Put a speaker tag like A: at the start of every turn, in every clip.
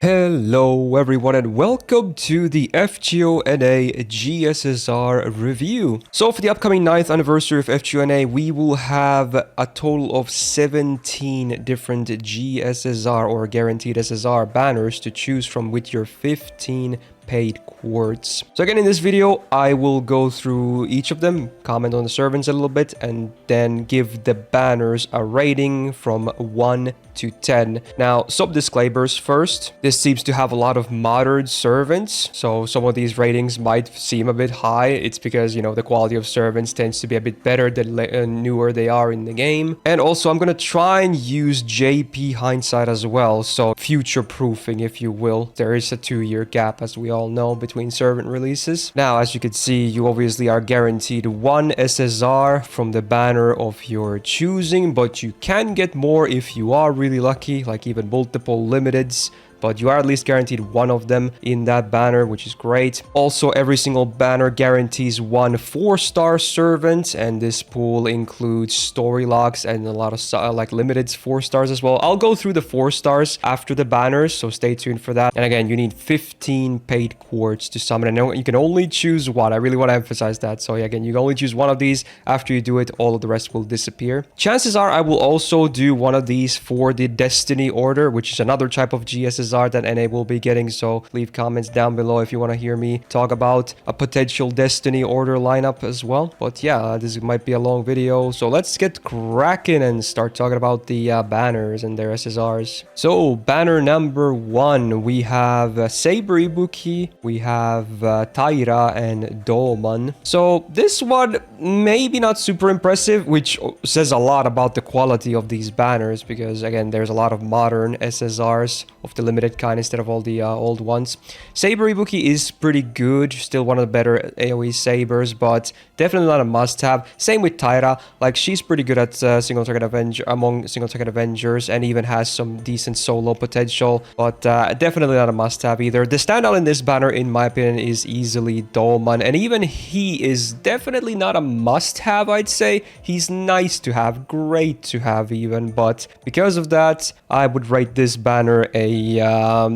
A: Hello everyone and welcome to the FGO GSSR review. So for the upcoming 9th anniversary of FGO we will have a total of 17 different GSSR or guaranteed SSR banners to choose from with your 15 paid quartz. So again, in this video, I will go through each of them, comment on the servants a little bit, and then give the banners a rating from 1 to 10. Now, some disclaimers first. This seems to have a lot of modern servants, so some of these ratings might seem a bit high. It's because, you know, the quality of servants tends to be a bit better the newer they are in the game. And also, I'm gonna try and use JP hindsight as well, so future-proofing, if you will. There is a 2-year gap, as we all know, between servant releases. Now, as you can see, you obviously are guaranteed 1 SSR from the banner of your choosing, but you can get more if you are really lucky, like even multiple limiteds. But you are at least guaranteed 1 of them in that banner, which is great. Also, every single banner guarantees 1 4-star servant, and this pool includes story locks and a lot of like limited 4 stars as well. I'll go through the 4 stars after the banners, so stay tuned for that. And again, you need 15 paid quartz to summon, and you can only choose 1. I really want to emphasize that. So again, you can only choose 1 of these. After you do it, all of the rest will disappear. Chances are I will also do 1 of these for the Destiny Order, which is another type of GSSR that NA will be getting, so leave comments down below if you want to hear me talk about a potential Destiny Order lineup as well. But yeah, this might be a long video, so let's get cracking and start talking about the banners and their SSRs. So banner number 1, we have Saber Ibuki, we have Taira and Doman. So this one maybe not super impressive, which says a lot about the quality of these banners, because again, there's a lot of modern SSRs of the limited kind instead of all the old ones. Saber Ibuki is pretty good, still one of the better AoE sabers, but definitely not a must-have. Same with Taira, like she's pretty good at single-target Avengers, and even has some decent solo potential, but definitely not a must-have either. The standout in this banner, in my opinion, is easily Dolman, and even he is definitely not a must-have, I'd say. He's nice to have, great to have even, but because of that, I would rate this banner a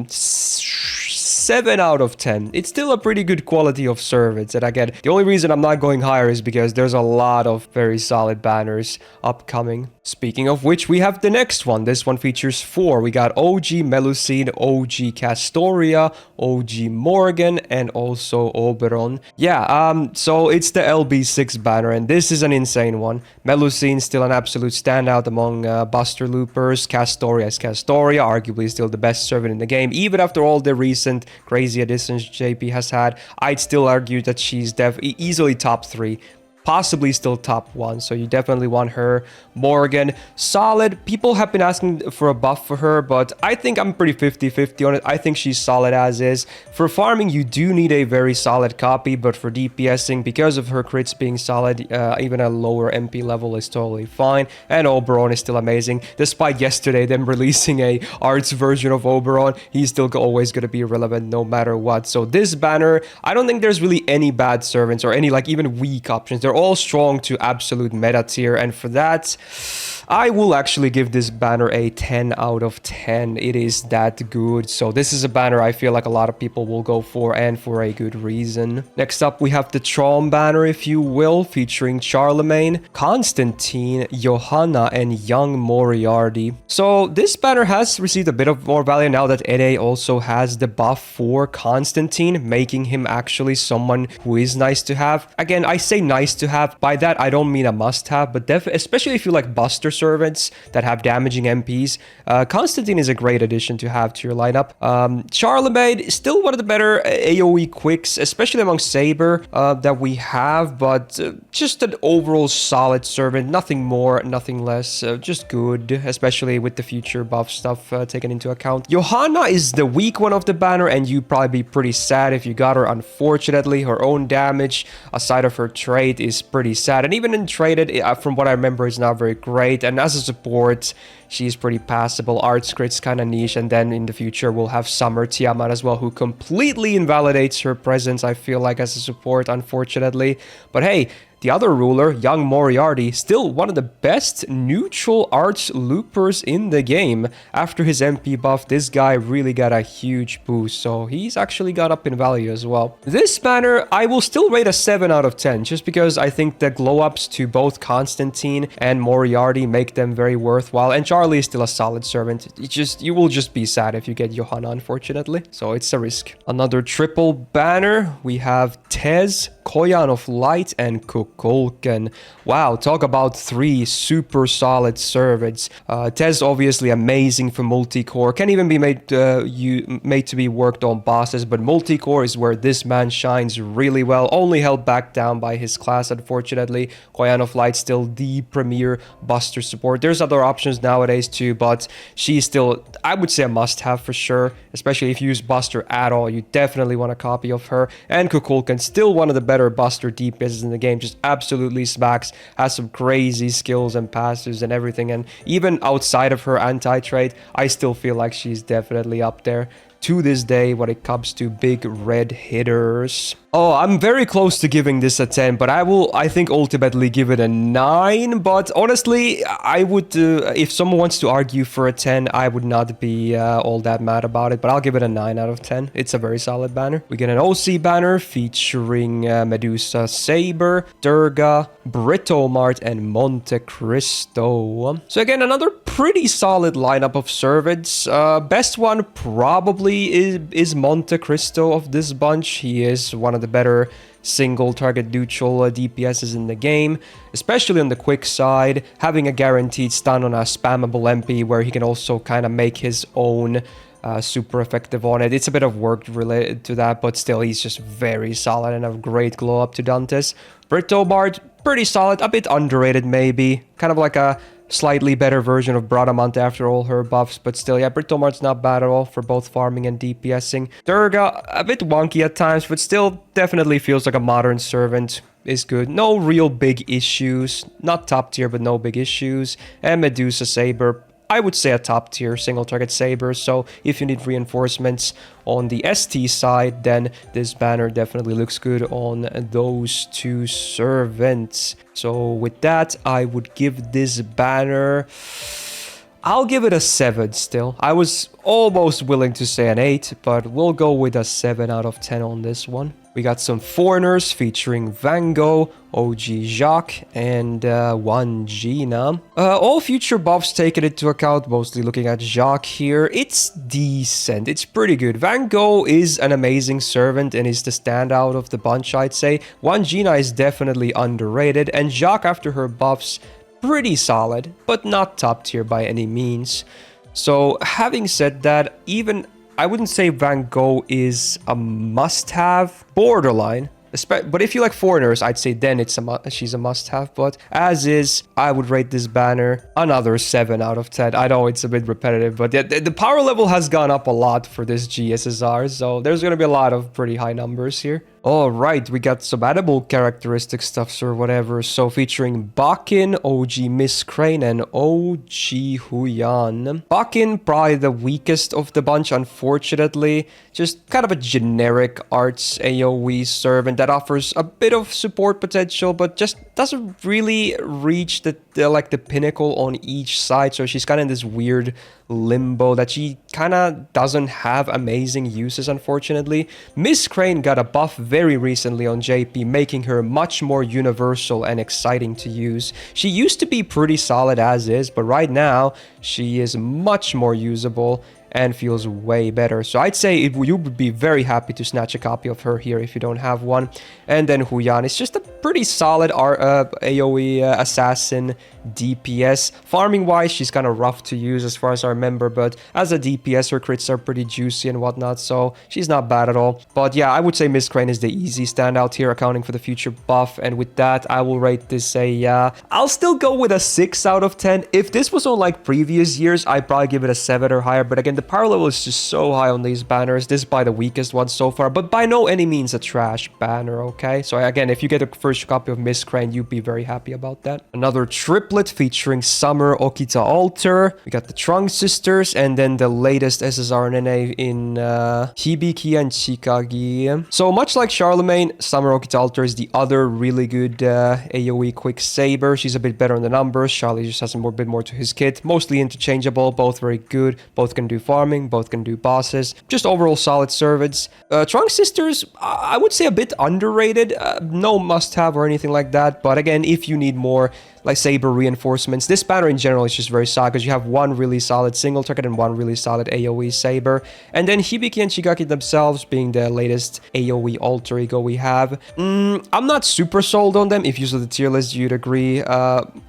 A: 7 out of 10. It's still a pretty good quality of servants, and again, the only reason I'm not going higher is because there's a lot of very solid banners upcoming. Speaking of which, we have the next one. This one features 4. We got OG Melusine, OG Castoria, OG Morgan, and also Oberon. Yeah, so it's the LB6 banner, and this is an insane one. Melusine still an absolute standout among Buster Loopers. Castoria is Castoria, arguably still the best servant in the game. Even after all the recent crazy additions JP has had, I'd still argue that she's easily top 3. Possibly still top 1, so you definitely want her. Morgan, solid. People have been asking for a buff for her, but I think I'm pretty 50-50 on it. I think she's solid as is. For farming, you do need a very solid copy, but for DPSing, because of her crits being solid, even a lower MP level is totally fine. And Oberon is still amazing. Despite yesterday them releasing a arts version of Oberon, he's still always going to be relevant no matter what. So this banner, I don't think there's really any bad servants or any like even weak options. They're all strong to absolute meta tier, and for that I will actually give this banner a 10 out of 10. It is that good. So this is a banner I feel like a lot of people will go for, and for a good reason. Next up, we have the Tron banner, if you will, featuring Charlemagne, Constantine, Johanna, and young Moriarty. So this banner has received a bit of more value now that NA also has the buff for Constantine, making him actually someone who is nice to have. Again, I say nice to have. By that, I don't mean a must-have, but especially if you like Buster servants that have damaging MPs, Constantine is a great addition to have to your lineup. Charlemagne is still one of the better AoE quicks, especially among Saber that we have, but just an overall solid servant. Nothing more, nothing less. Just good, especially with the future buff stuff taken into account. Johanna is the weak one of the banner, and you'd probably be pretty sad if you got her. Unfortunately, her own damage, aside of her trait, is pretty sad, and even in traded, from what I remember, is not very great. And as a support, she's pretty passable. Arts Crit's kind of niche, and then in the future we'll have Summer Tiamat as well, who completely invalidates her presence, I feel like, as a support, unfortunately. But hey, the other ruler, Young Moriarty, still one of the best neutral arts loopers in the game. After his MP buff, this guy really got a huge boost, so he's actually got up in value as well. This banner, I will still rate a 7 out of 10, just because I think the glow-ups to both Constantine and Moriarty make them very worthwhile, and Charlie is still a solid servant. You will just be sad if you get Johanna, unfortunately, so it's a risk. Another triple banner, we have Tez, Koyan of Light, and Kukulkan. Wow, talk about 3 super solid servants. Tez obviously amazing for multi-core, can even be made to be worked on bosses, but multi-core is where this man shines really well, only held back down by his class, unfortunately. Koyan of Light still the premier Buster support. There's other options nowadays too, but she's still, I would say, a must-have for sure, especially if you use Buster at all. You definitely want a copy of her. And Kukulkan, still one of the better Buster DPSs in the game, just absolutely smacks, has some crazy skills and passes and everything, and even outside of her anti-trade, I still feel like she's definitely up there to this day when it comes to big red hitters. Oh, I'm very close to giving this a 10, but I think ultimately give it a 9. But honestly, I would, if someone wants to argue for a 10, I would not be all that mad about it, but I'll give it a 9 out of 10. It's a very solid banner. We get an OC banner featuring Medusa Saber, Durga, Britomart, and Monte Cristo. So again, another pretty solid lineup of servants. Best one probably is Monte Cristo of this bunch. He is one of the better single target neutral DPSs in the game, especially on the quick side, having a guaranteed stun on a spammable MP where he can also kind of make his own super effective on it. It's a bit of work related to that, but still he's just very solid and a great glow up to Dantes. Britomart, pretty solid, a bit underrated maybe, kind of like a slightly better version of Bradamante after all her buffs, but still, yeah, Britomart's not bad at all for both farming and DPSing. Durga, a bit wonky at times, but still definitely feels like a modern servant. Is good. No real big issues. Not top tier, but no big issues. And Medusa Saber, I would say a top tier single target saber, so if you need reinforcements on the ST side, then this banner definitely looks good on those 2 servants. So with that, I would give this banner, I'll give it a 7 still. I was almost willing to say an 8, but we'll go with a 7 out of 10 on this one. We got some foreigners featuring Van Gogh, OG Jacques, and one Gina. All future buffs taken into account, mostly looking at Jacques here. It's decent. It's pretty good. Van Gogh is an amazing servant and is the standout of the bunch, I'd say. One Gina is definitely underrated, and Jacques, after her buffs, pretty solid, but not top tier by any means. So having said that, even I wouldn't say Van Gogh is a must-have, borderline. But if you like foreigners, I'd say then she's a must-have. But as is, I would rate this banner another 7 out of 10. I know it's a bit repetitive, but the power level has gone up a lot for this GSSR, so there's going to be a lot of pretty high numbers here. All right, we got some animal characteristic stuffs or whatever. So featuring Bakin, OG Miss Crane, and OG Huyan. Bakin, probably the weakest of the bunch, unfortunately. Just kind of a generic arts AoE servant that offers a bit of support potential, but just doesn't really reach the pinnacle on each side. So she's kind of in this weird limbo that she kind of doesn't have amazing uses, unfortunately. Miss Crane got a buff very recently on JP, making her much more universal and exciting to use. She used to be pretty solid as is, but right now she is much more usable and feels way better. So I'd say you would be very happy to snatch a copy of her here if you don't have one. And then Huyan is just a pretty solid AoE assassin DPS. Farming wise, she's kind of rough to use as far as I remember, but as a DPS, her crits are pretty juicy and whatnot, so she's not bad at all. But yeah, I would say Miss Crane is the easy standout here, accounting for the future buff. And with that, I will rate this I'll still go with a 6 out of 10. If this was on like previous years, I'd probably give it a 7 or higher, but again, the power level is just so high on these banners. This is by the weakest one so far, but by no any means a trash banner, okay? So again, if you get a first copy of Miss Crane, you'd be very happy about that. Another triplet booklet featuring Summer Okita Alter. We got the Trunk Sisters, and then the latest SSRNNA in Hibiki and Chikagi. So much like Charlemagne, Summer Okita Alter is the other really good AoE quick saber. She's a bit better on the numbers. Charlie just has a bit more to his kit. Mostly interchangeable, both very good. Both can do farming, both can do bosses. Just overall solid servants. Trunk Sisters, I would say a bit underrated. No must-have or anything like that. But again, if you need more like saber reinforcements, this banner in general is just very solid because you have one really solid single target and one really solid AoE saber. And then Hibiki and Chigaki themselves being the latest AoE alter ego we have. I'm not super sold on them. If you saw the tier list, you'd agree,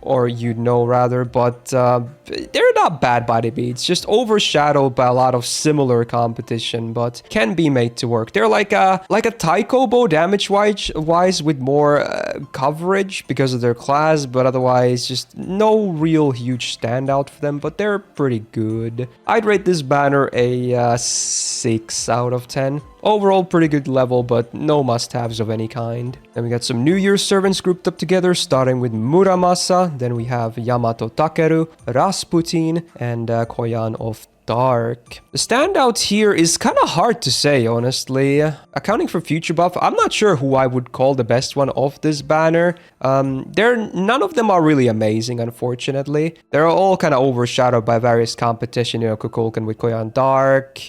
A: or you'd know rather, but they're not bad by the beats, just overshadowed by a lot of similar competition, but can be made to work. They're like a Taiko bow damage wise with more coverage because of their class, but otherwise just no real huge standout for them, but they're pretty good. I'd rate this banner a 6 out of 10. Overall, pretty good level, but no must-haves of any kind. Then we got some New Year's servants grouped up together, starting with Muramasa. Then we have Yamato Takeru, Rasputin, and Koyan of Dark. The standout here is kind of hard to say, honestly. Accounting for future buff, I'm not sure who I would call the best one of this banner. None of them are really amazing, unfortunately. They're all kind of overshadowed by various competition, you know, Kukulkan with Koyan Dark.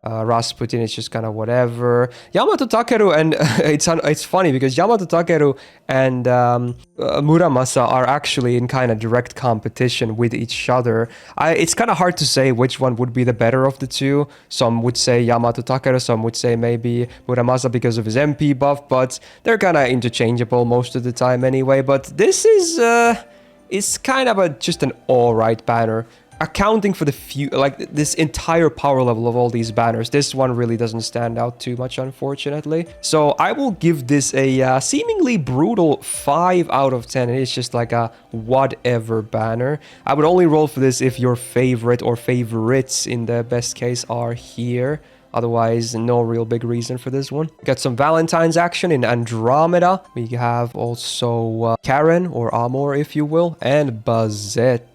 A: Rasputin is just kind of whatever. Yamato Takeru, and it's funny because Yamato Takeru and Muramasa are actually in kind of direct competition with each other. It's kind of hard to say which one would be the better of the two. Some would say Yamato Takeru, some would say maybe Muramasa because of his MP buff, but they're kind of interchangeable most of the time anyway. But this is kind of just an alright banner. Accounting for this entire power level of all these banners, this one really doesn't stand out too much, unfortunately. So I will give this a seemingly brutal 5 out of 10. It's just like a whatever banner. I would only roll for this if your favorite or favorites in the best case are here. Otherwise, no real big reason for this one. Got some Valentine's action in Andromeda. We have also Karen, or Amor if you will, and Bazette.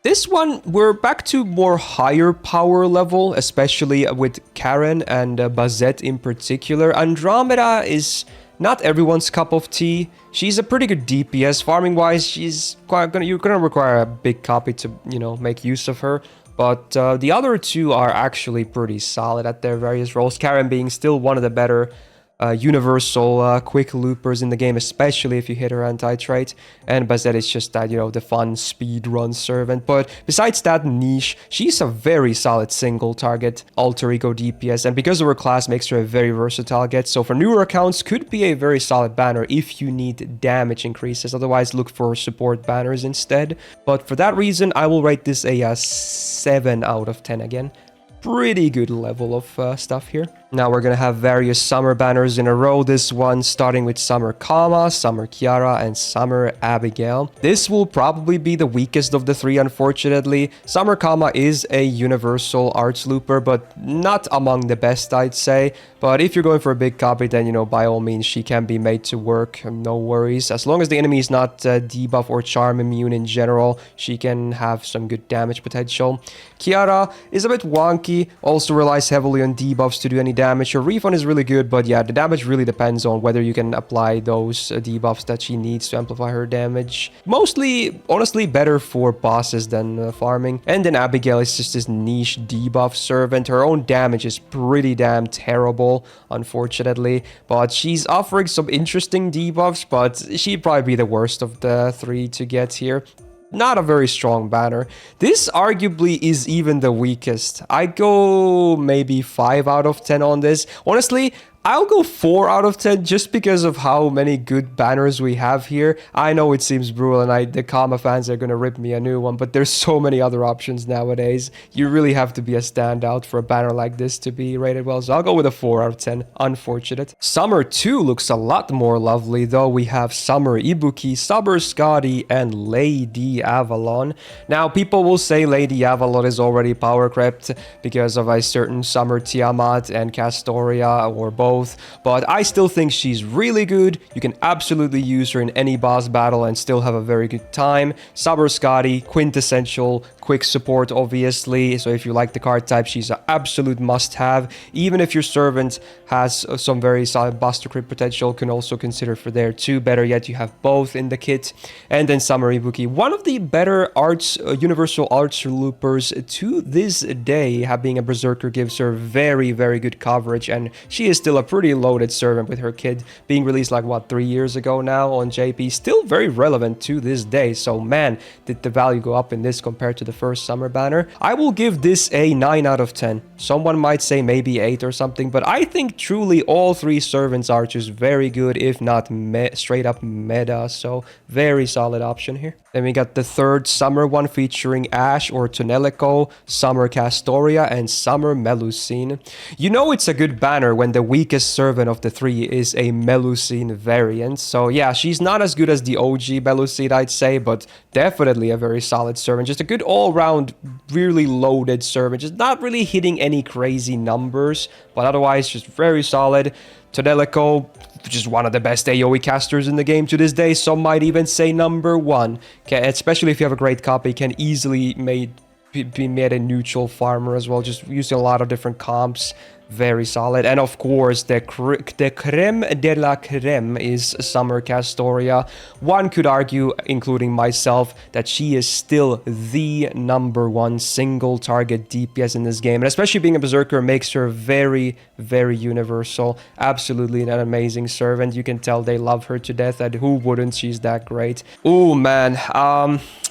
A: This one, we're back to more higher power level, especially with Karen and Bazette in particular. Andromeda is not everyone's cup of tea. She's a pretty good DPS. Farming wise, you're gonna require a big copy to, you know, make use of her. But the other two are actually pretty solid at their various roles. Karen being still one of the better universal quick loopers in the game, especially if you hit her anti-trait. And Bazette is just that, you know, the fun speed run servant. But besides that niche, she's a very solid single target alter ego DPS, and because of her class makes her a very versatile get. So for newer accounts, could be a very solid banner if you need damage increases. Otherwise, look for support banners instead. But for that reason, I will rate this a 7 out of 10 again. Pretty good level of stuff here. Now we're gonna have various summer banners in a row. This one starting with Summer Kama, Summer Kiara, and Summer Abigail. This will probably be the weakest of the three, unfortunately. Summer Kama is a universal arts looper, but not among the best, I'd say. But if you're going for a big copy, then, you know, by all means, she can be made to work. No worries. As long as the enemy is not debuff or charm immune in general, she can have some good damage potential. Kiara is a bit wonky, also relies heavily on debuffs to do any damage. Her refund is really good, but yeah, the damage really depends on whether you can apply those debuffs that she needs to amplify her damage. Mostly, honestly, better for bosses than farming. And then Abigail is just this niche debuff servant. Her own damage is pretty damn terrible, unfortunately, but she's offering some interesting debuffs, but she'd probably be the worst of the three to get here. Not a very strong banner. This arguably is even the weakest. I go maybe 5 out of 10 on this. Honestly, I'll go 4 out of 10 just because of how many good banners we have here. I know it seems brutal and the Kama fans are going to rip me a new one, but there's so many other options nowadays. You really have to be a standout for a banner like this to be rated well, so I'll go with a 4 out of 10. Unfortunate. Summer 2 looks a lot more lovely though. We have Summer Ibuki, Summer Scotty, and Lady Avalon. Now, people will say Lady Avalon is already power crept because of a certain Summer Tiamat and Castoria or both. both, but I still think she's really good. You can absolutely use her in any boss battle and still have a very good time. Saber Scotty, quintessential, quick support obviously, so if you like the card type, she's an absolute must-have. Even if your servant has some very solid Buster Crit potential, can also consider for there too. Better yet, you have both in the kit. And then Summer Ibuki, one of the better arts, universal arts loopers to this day. Being a Berserker gives her very, very good coverage, and she is still a pretty loaded servant with her kit being released like, what, 3 years ago now on JP. Still very relevant to this day, so man, did the value go up in this compared to the first summer banner. I will give this a 9 out of 10. Someone might say maybe 8 or something, but I think truly all 3 servants are just very good, if not straight up meta, so very solid option here. Then we got the third summer one featuring Ash or Tonelico, Summer Castoria, and Summer Melusine. You know it's a good banner when the weakest servant of the 3 is a Melusine variant. So yeah, she's not as good as the OG Melusine, I'd say, but definitely a very solid servant. Just a good all-round, really loaded servant. Just not really hitting any crazy numbers, but otherwise just very solid. Tonelico, just one of the best AoE casters in the game to this day. Some might even say number 1. Okay, especially if you have a great copy, can easily be made a neutral farmer as well, just using a lot of different comps. Very solid. And of course, the creme de la creme is Summer Castoria. One could argue, including myself, that she is still the number 1 single target DPS in this game. And especially being a Berserker makes her very, very universal. Absolutely an amazing servant. You can tell they love her to death, and who wouldn't? She's that great. Oh man,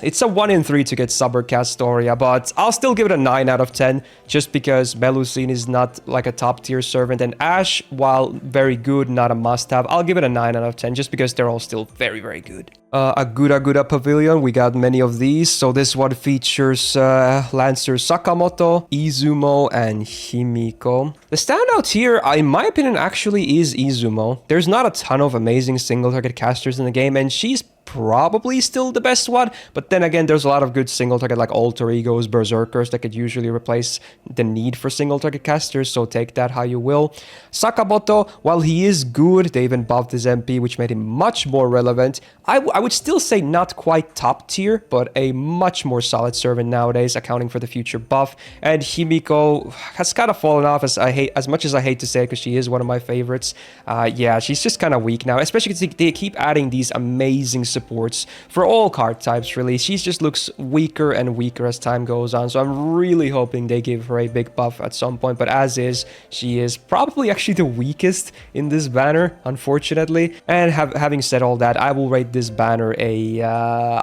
A: it's a 1 in 3 to get Summer Castoria, but I'll still give it a 9 out of 10, just because Melusine is not like a top tier servant, and Ash, while very good, not a must-have. I'll give it a 9 out of 10 just because they're all still very, very good. A Gura Pavilion, we got many of these. So this one features Lancer Sakamoto, Izumo, and Himiko. The standout here, in my opinion, actually is Izumo. There's not a ton of amazing single target casters in the game, and she's probably still the best one, but then again, there's a lot of good single target like alter egos, berserkers that could usually replace the need for single target casters, so take that how you will. Sakamoto, while he is good, they even buffed his MP, which made him much more relevant. I would still say not quite top tier, but a much more solid servant nowadays, accounting for the future buff. And Himiko has kind of fallen off, as much as I hate to say it, because she is one of my favorites. Yeah, she's just kind of weak now, especially because they keep adding these amazing supports for all card types, really. She just looks weaker and weaker as time goes on, so I'm really hoping they give her a big buff at some point, but as is, she is probably actually the weakest in this banner, unfortunately. And having said all that, I will rate this banner a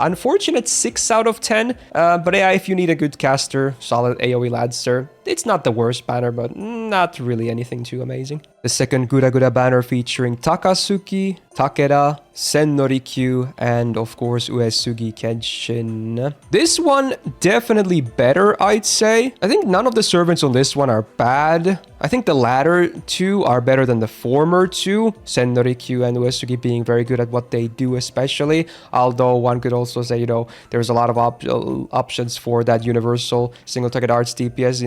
A: unfortunate 6 out of 10, but yeah, if you need a good caster, solid AoE Lancer, it's not the worst banner, but not really anything too amazing. The second Gura banner featuring Takasuki, Takeda, Sen Norikyu, and of course Uesugi Kenshin. This one definitely better, I'd say. I think none of the servants on this one are bad. I think the latter two are better than the former two, Sen Norikyu and Uesugi being very good at what they do especially. Although one could also say, you know, there's a lot of options for that universal single target arts DPS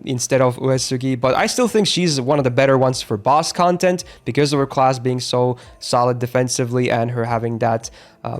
A: instead of Uesugi, but I still think she's one of the better ones for boss content because of her class being so solid defensively and her having that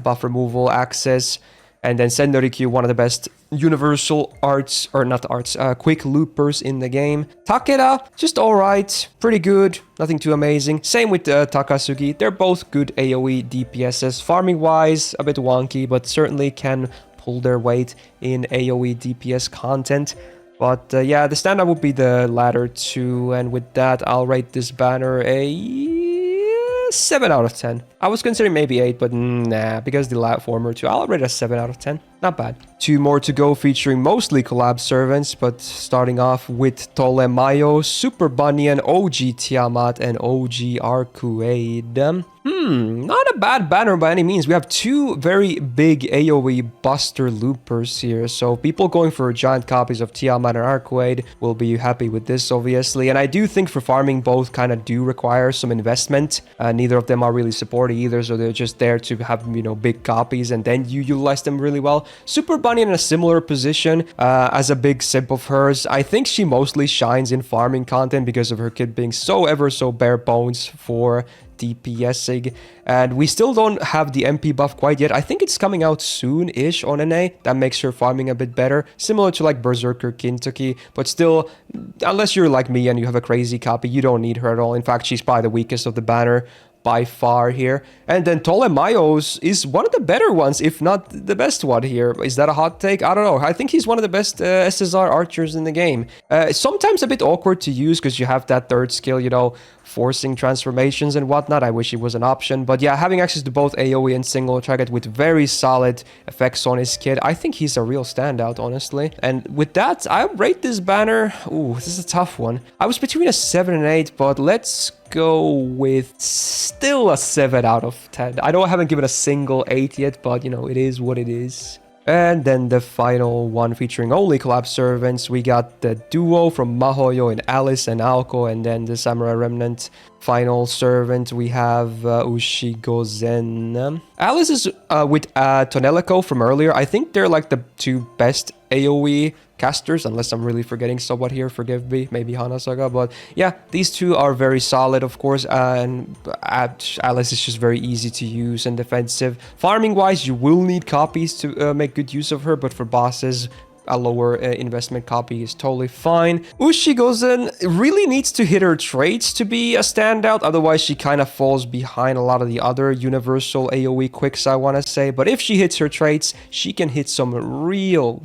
A: buff removal access. And then Sen Norikyu, one of the best universal arts, or not arts, quick loopers in the game. Takeda, just alright, pretty good, nothing too amazing. Same with Takasugi, they're both good AoE DPSs. Farming wise, a bit wonky, but certainly can pull their weight in AoE DPS content. But yeah, the standout would be the latter two, and with that, I'll rate this banner a 7 out of 10. I was considering maybe 8, but nah, because the former two, I'll rate a 7 out of 10. Not bad. 2 more to go featuring mostly collab servants, but starting off with Tolemayo, Super Bunyan, OG Tiamat, and OG Arcuade. Not a bad banner by any means. We have 2 very big AoE buster loopers here, so people going for giant copies of Tiamat and Arcuade will be happy with this, obviously. And I do think for farming, both kind of do require some investment. Neither of them are really supported either, so they're just there to have, you know, big copies, and then you utilize them really well. Super Bunny in a similar position as a big simp of hers. I think she mostly shines in farming content because of her kit being so ever so bare bones for DPSing, and we still don't have the MP buff quite yet. I think it's coming out soon-ish on NA. That makes her farming a bit better, similar to like Berserker Kentucky, but still, unless you're like me and you have a crazy copy, you don't need her at all. In fact, she's probably the weakest of the banner by far here. And then Ptolemaios is one of the better ones, if not the best one here. Is that a hot take? I don't know. I think he's one of the best SSR archers in the game. Sometimes a bit awkward to use because you have that third skill, you know, forcing transformations and whatnot. I wish it was an option. But yeah, having access to both AoE and single target with very solid effects on his kit, I think he's a real standout, honestly. And with that, I rate this banner... Ooh, this is a tough one. I was between a 7 and 8, but let's go with still a 7 out of 10. I know I haven't given a single 8 yet, but you know, it is what it is. And then the final one featuring only collab servants. We got the duo from Mahoyo and Alice and Aoko, and then the Samurai Remnant final servant. We have Ushigozen. Alice is with Tonelico from earlier. I think they're like the two best AoE casters, unless I'm really forgetting someone here, forgive me, maybe Hanasaga, but yeah, these two are very solid, of course, and Alice is just very easy to use and defensive. Farming wise, you will need copies to make good use of her, but for bosses, a lower investment copy is totally fine. Ushigozen really needs to hit her traits to be a standout, otherwise she kind of falls behind a lot of the other universal AoE quicks, I want to say. But if she hits her traits, she can hit some real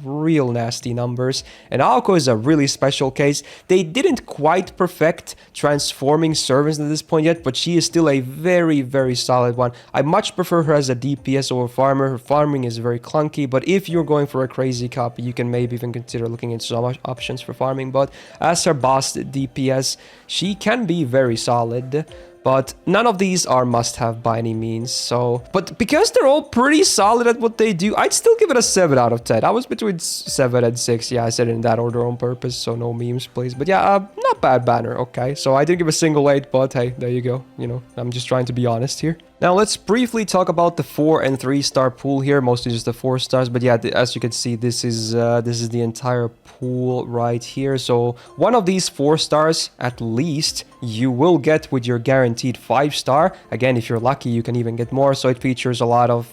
A: nasty numbers. And Aoko is a really special case. They didn't quite perfect transforming servants at this point yet, but she is still a very solid one. I much prefer her as a DPS over farmer. Her farming is very clunky, but if you're going for a crazy copy, you can maybe even consider looking into some options for farming. But as her boss DPS, she can be very solid. But none of these are must-have by any means, so... But because they're all pretty solid at what they do, I'd still give it a 7 out of 10. I was between 7 and 6. Yeah, I said it in that order on purpose, so no memes, please. But yeah, not bad banner, okay. So I didn't give a single 8, but hey, there you go. You know, I'm just trying to be honest here. Now, let's briefly talk about the 4 and 3 star pool here, mostly just the 4 stars. But yeah, as you can see, this is the entire pool right here. So one of these 4 stars, at least, you will get with your guaranteed 5 star. Again, if you're lucky, you can even get more. So it features a lot of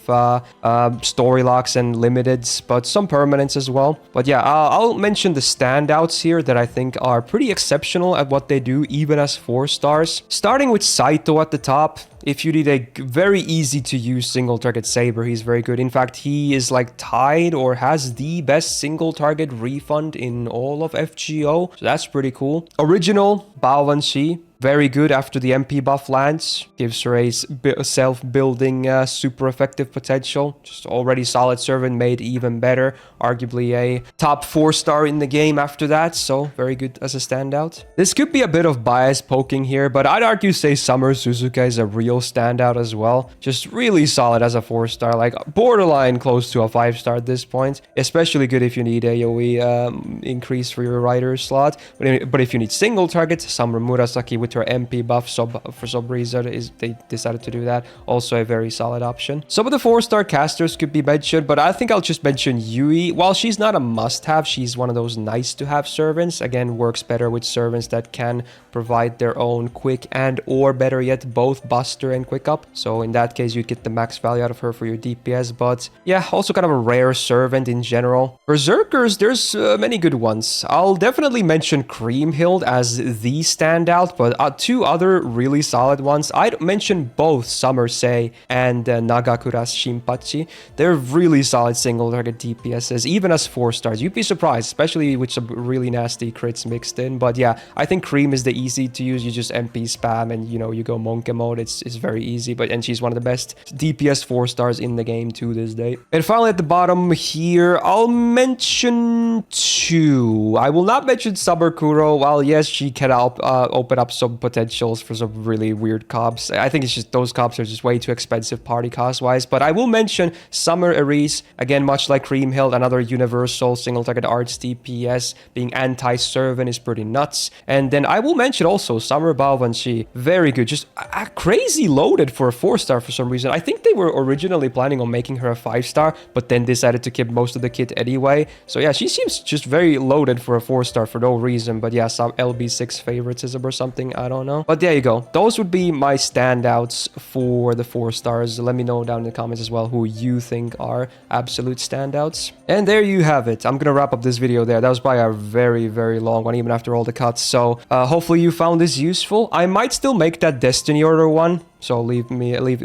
A: story locks and limiteds, but some permanents as well. But yeah, I'll mention the standouts here that I think are pretty exceptional at what they do, even as 4 stars. Starting with Saito at the top. If you need a very easy to use single target saber, he's very good. In fact, he is like tied or has the best single target refund in all of FGO. So that's pretty cool. Original Baowanshi. Very good after the MP buff lands. Gives her a self-building super effective potential. Just already solid servant, made even better. Arguably a top 4 star in the game after that. So very good as a standout. This could be a bit of bias poking here, but I'd argue say Summer Suzuka is a real standout as well. Just really solid as a 4 star. Like borderline close to a 5 star at this point. Especially good if you need AoE increase for your rider slot. But if you need single targets, Summer Murasaki with her MP buff for some reason they decided to do that. Also a very solid option. Some of the 4 star casters could be mentioned, but I think I'll just mention Yui. While she's not a must-have, she's one of those nice-to-have servants. Again, works better with servants that can provide their own quick and or better yet both buster and quick up. So in that case, you'd get the max value out of her for your DPS. But yeah, also kind of a rare servant in general. Berserkers, there's many good ones. I'll definitely mention Creamhild as the standout, but 2 other really solid ones. I'd mention both Summersei and Nagakura's Shinpachi. They're really solid single target DPSs, even as 4 stars. You'd be surprised, especially with some really nasty crits mixed in. But yeah, I think Cream is the easy to use. You just MP spam and you know, you go Monkey mode. It's very easy, and she's one of the best DPS 4 stars in the game to this day. And finally at the bottom here, I'll mention 2. I will not mention Saberkuro. While yes, she can open up some some potentials for some really weird comps. I think it's just those comps are just way too expensive party cost wise. But I will mention Summer Ares, again, much like Creamhill, another universal single target arts DPS, being anti-servant is pretty nuts. And then I will mention also Summer Baowanshi, very good, just crazy loaded for a 4-star for some reason. I think they were originally planning on making her a 5-star, but then decided to keep most of the kit anyway. So yeah, she seems just very loaded for a 4-star for no reason. But yeah, some LB6 favoritism or something, I don't know. But there you go. Those would be my standouts for the 4 stars. Let me know down in the comments as well who you think are absolute standouts. And there you have it. I'm gonna wrap up this video there. That was by a very, very long one, even after all the cuts. So hopefully you found this useful. I might still make that Destiny Order one. So leave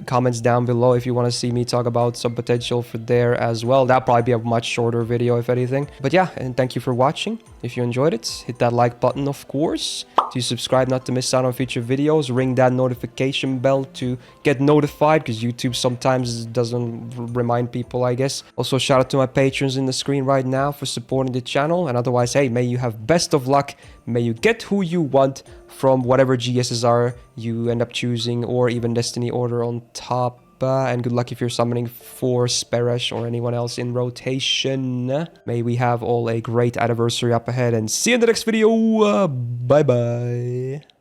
A: comments down below if you want to see me talk about some potential for there as well. That'll probably be a much shorter video if anything. But yeah, and thank you for watching. If you enjoyed it, hit that like button, of course. To subscribe not to miss out on future videos. Ring that notification bell to get notified, because YouTube sometimes doesn't remind people, I guess. Also, shout out to my patrons in the screen right now for supporting the channel. And otherwise, hey, may you have best of luck. May you get who you want from whatever GSSR you end up choosing, or even Destiny Order on top. And good luck if you're summoning for Speresh or anyone else in rotation. May we have all a great anniversary up ahead, and see you in the next video. Bye bye.